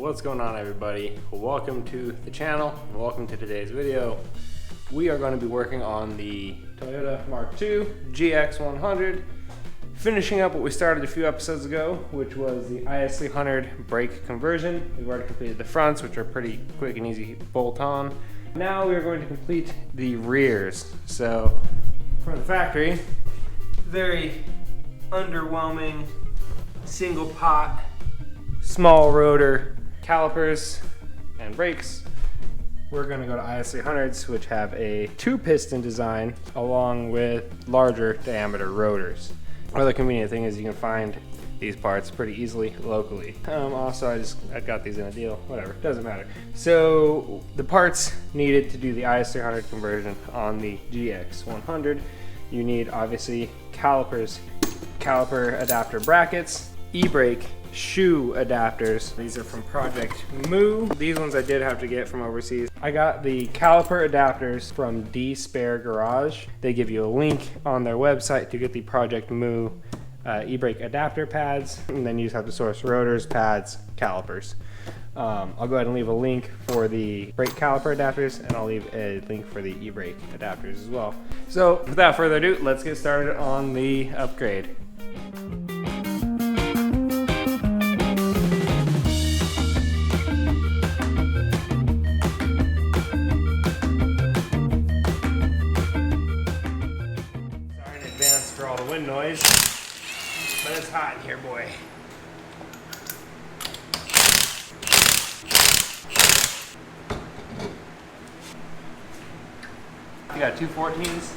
What's going on, everybody? Welcome to the channel. Welcome to today's video. We are going to be working on the Toyota Mark II GX100, finishing up what we started a few episodes ago, which was the IS300 brake conversion. We've already completed the fronts, which are pretty quick and easy to bolt on. Now we are going to complete the rears. So from the factory, very underwhelming single pot, small rotor calipers and brakes. We're going to go to IS300s, which have a 2-piston design along with larger diameter rotors. Another convenient thing is you can find these parts pretty easily locally. Also, I got these in a deal, whatever, doesn't matter. So the parts needed to do the IS300 conversion on the GX100, you need obviously calipers, caliper adapter brackets, e-brake, shoe adapters. These are from Project Moo. These ones I did have to get from overseas. I got the caliper adapters from D-Spare Garage. They give you a link on their website to get the Project Moo e-brake adapter pads, and then you just have to source rotors, pads, calipers. I'll go ahead and leave a link for the brake caliper adapters, and I'll leave a link for the e-brake adapters as well. So without further ado, let's get started on the upgrade. For all the wind noise, but it's hot in here, boy. You got 2 14s.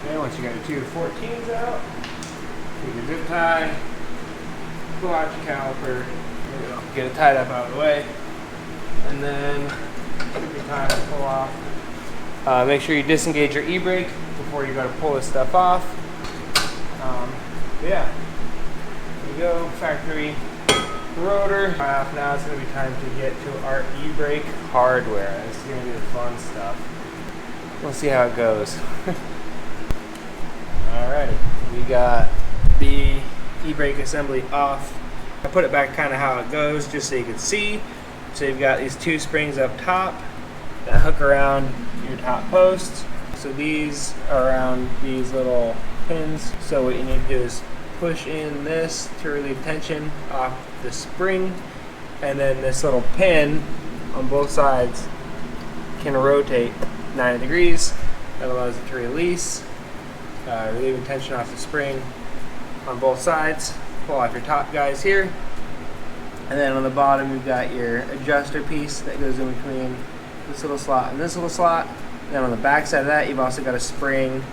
Okay, once you got your 2 14s out, take your zip tie, pull out your caliper, get it tied up out of the way, and then take your time to pull off. Make sure you disengage your e-brake before you go to pull this stuff off. Yeah, here we go, factory rotor. Now it's going to be time to get to our e-brake hardware. This is going to be the fun stuff. We'll see how it goes. Alrighty, we got the e-brake assembly off. I put it back kind of how it goes just so you can see. So you've got these 2 springs up top that hook around your top posts. So these are around these little pins. So what you need to do is push in this to relieve tension off the spring, and then this little pin on both sides can rotate 90 degrees. That allows it to release, relieving tension off the spring on both sides. Pull off your top guys here, and then on the bottom you've got your adjuster piece that goes in between this little slot and this little slot. Then on the back side of that, you've also got a spring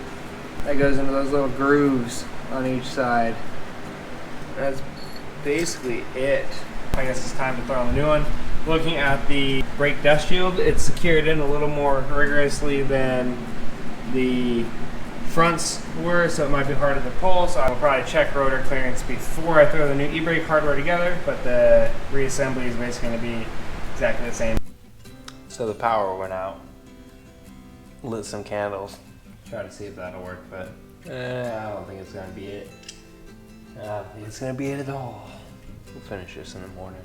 that goes into those little grooves on each side. That's basically it. I guess it's time to throw on the new one. Looking at the brake dust shield, it's secured in a little more rigorously than the fronts were, so it might be harder to pull. So I will probably check rotor clearance before I throw the new e-brake hardware together, but the reassembly is basically going to be exactly the same. So the power went out. Lit some candles. Try to see if that'll work, but I don't think it's gonna be it. I don't think it's gonna be it at all. We'll finish this in the morning.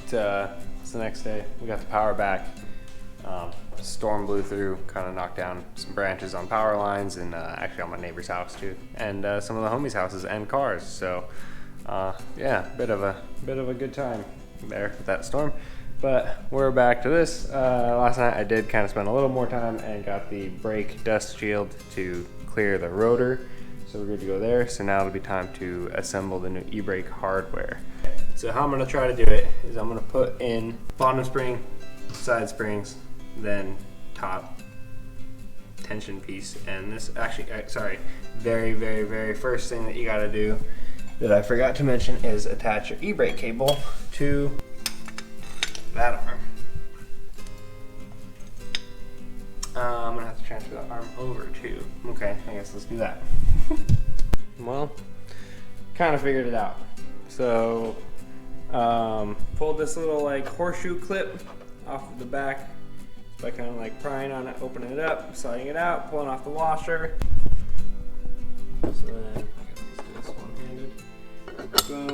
It's the next day. We got the power back. Storm blew through, kind of knocked down some branches on power lines, and actually on my neighbor's house too, and some of the homies' houses and cars. So yeah, bit of a good time there with that storm. But we're back to this. Last night I did kind of spend a little more time and got the brake dust shield to clear the rotor. So we're good to go there. So now it'll be time to assemble the new e-brake hardware. So how I'm gonna try to do it is I'm gonna put in bottom spring, side springs, then top tension piece. And this actually, sorry, very first thing that you gotta do that I forgot to mention is attach your e-brake cable to that arm. I'm gonna have to transfer that arm over too. Okay, I guess let's do that. Well, kind of figured it out. So, pulled this little like horseshoe clip off of the back by kind of like prying on it, opening it up, sliding it out, pulling off the washer. So then, I guess let's do this one-handed. Boom.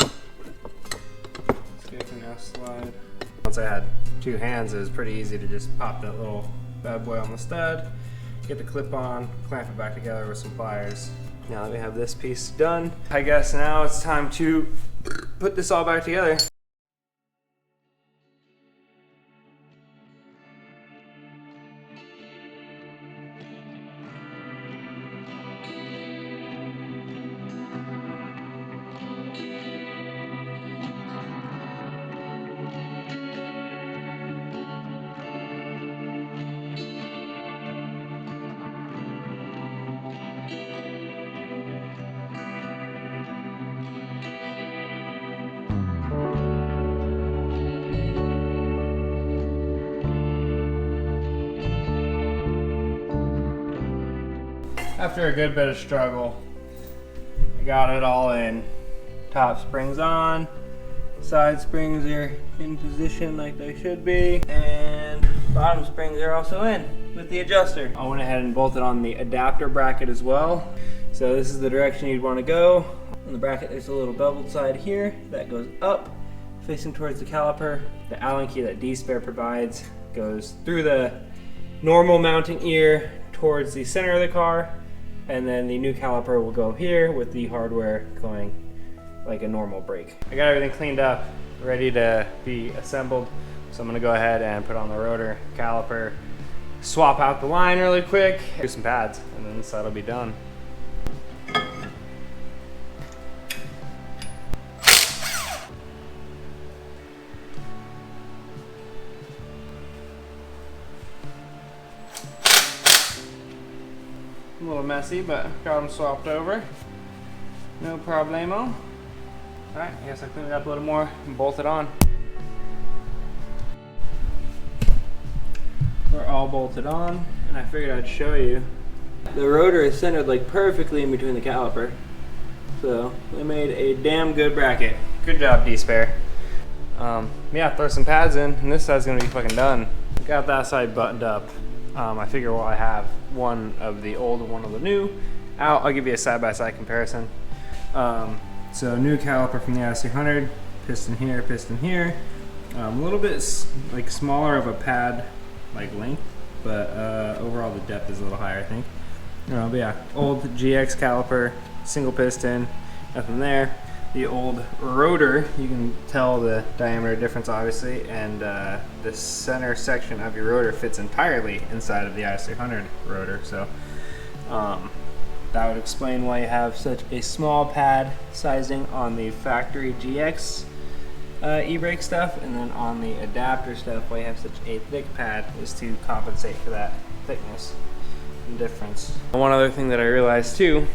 It can now slide. Once I had two hands, it was pretty easy to just pop that little bad boy on the stud, get the clip on, clamp it back together with some pliers. Now that we have this piece done, I guess now it's time to put this all back together. After a good bit of struggle, I got it all in. Top springs on, side springs are in position like they should be, and bottom springs are also in with the adjuster. I went ahead and bolted on the adapter bracket as well. So this is the direction you'd want to go. On the bracket there's a little beveled side here that goes up, facing towards the caliper. The Allen key that D-Spare provides goes through the normal mounting ear towards the center of the car, and then the new caliper will go here with the hardware going like a normal brake. I got everything cleaned up, ready to be assembled. So I'm gonna go ahead and put on the rotor, caliper, swap out the line really quick, do some pads, and then this side will be done. A little messy, but got them swapped over. No problemo. Alright, I guess I cleaned it up a little more and bolted on. We're all bolted on, and I figured I'd show you. The rotor is centered like perfectly in between the caliper. So we made a damn good bracket. Good job, D-Spare. Yeah, throw some pads in, and this side's gonna be fucking done. Got that side buttoned up. I figure while I have one of the old and one of the new out, I'll give you a side-by-side comparison. So new caliper from the IS300, piston here. A little bit like smaller of a pad like length, but overall the depth is a little higher, I think. But yeah, old GX caliper, single piston, nothing there. The old rotor, you can tell the diameter difference obviously, and the center section of your rotor fits entirely inside of the IS300 rotor. So that would explain why you have such a small pad sizing on the factory GX e-brake stuff, and then on the adapter stuff why you have such a thick pad is to compensate for that thickness and difference. One other thing that I realized too,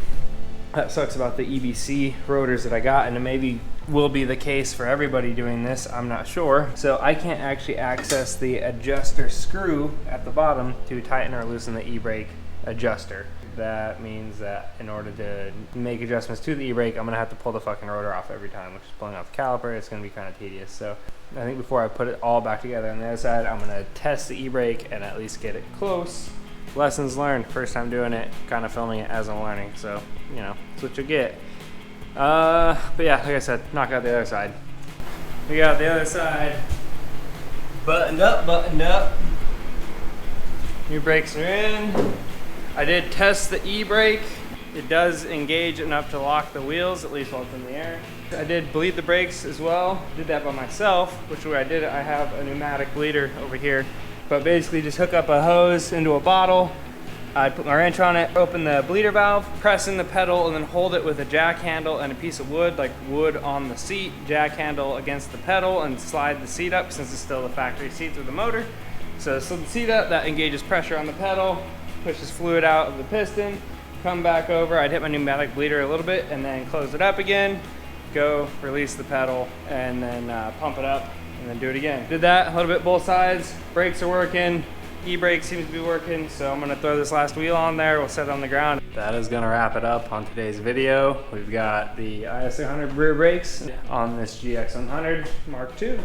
that sucks about the EBC rotors that I got, and it maybe will be the case for everybody doing this, I'm not sure. So I can't actually access the adjuster screw at the bottom to tighten or loosen the e-brake adjuster. That means that in order to make adjustments to the e-brake, I'm gonna have to pull the fucking rotor off every time, which is pulling off the caliper. It's gonna be kind of tedious. So I think before I put it all back together on the other side, I'm gonna test the e-brake and at least get it close. Lessons learned, first time doing it, kind of filming it as I'm learning, so you know, that's what you get. But yeah, like I said, knock out the other side. We got the other side buttoned up. New brakes are in. I did test the e-brake. It does engage enough to lock the wheels, at least while it's in the air. I did bleed the brakes as well. Did that by myself, which way I did it, I have a pneumatic bleeder over here. But basically just hook up a hose into a bottle. I put my wrench on it, open the bleeder valve, press in the pedal, and then hold it with a jack handle and a piece of wood, like wood on the seat, jack handle against the pedal, and slide the seat up since it's still the factory seat through the motor. So slide the seat up, that engages pressure on the pedal, pushes fluid out of the piston, come back over, I'd hit my pneumatic bleeder a little bit, and then close it up again, go, release the pedal, and then pump it up, and then do it again. Did that a little bit both sides. Brakes are working, e-brake seems to be working, so I'm gonna throw this last wheel on there, we'll set it on the ground. That is gonna wrap it up on today's video. We've got the IS300 rear brakes on this X100 Mark II.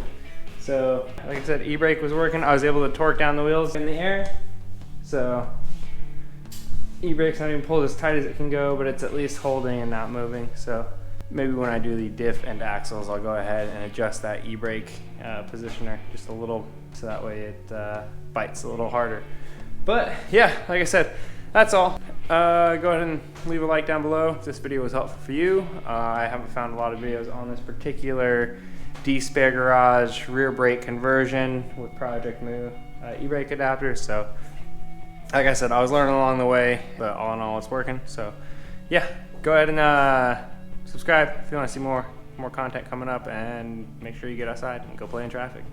So, like I said, e-brake was working. I was able to torque down the wheels in the air. So, e-brake's not even pulled as tight as it can go, but it's at least holding and not moving. So, maybe when I do the diff and axles, I'll go ahead and adjust that e-brake positioner just a little, so that way it bites a little harder. But yeah, like I said, that's all. Go ahead and leave a like down below if this video was helpful for you. I haven't found a lot of videos on this particular D-Spare Garage rear brake conversion with Project Moo e-brake adapter. So like I said, I was learning along the way, but all in all, it's working. So yeah, go ahead and subscribe if you want to see more content coming up, and make sure you get outside and go play in traffic.